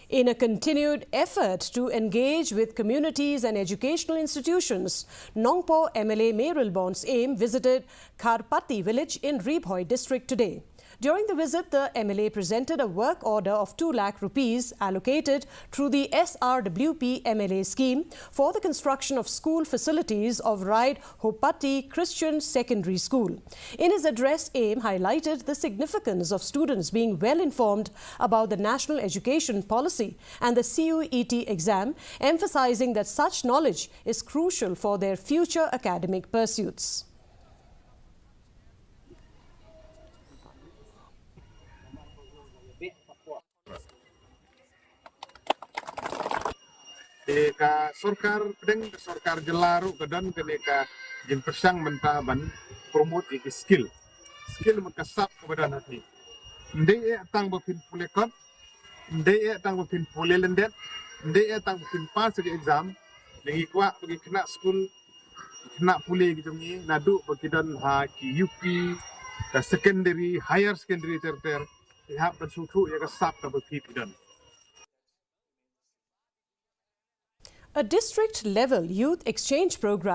In a continued effort to engage with communities and educational institutions, Nongpoh MLA Mayral Syiem visited Kharpati village in Nongpoh district today. During the visit, the MLA presented a work order of 2 lakh rupees allocated through the SRWP MLA scheme for the construction of school facilities of Kharpati Christian Secondary School. In his address, Syiem highlighted the significance of students being well informed about the national education policy and the CUET exam, emphasizing that such knowledge is crucial for their future academic pursuits. Ka sorkar pedeng sorkar jelaru kedan keneka jin persang mentaban promote skill makasap kepada nanti ndai tang bapin pulekot ndai tang bapin pulelendet ndai tang bapin pas ke exam lagi kuat pergi kena school kena pule gitu ni nadu bakidan ha ki UP ka secondary higher secondary terter ihap pensuku ya kasap ka bapidan. A district-level youth exchange program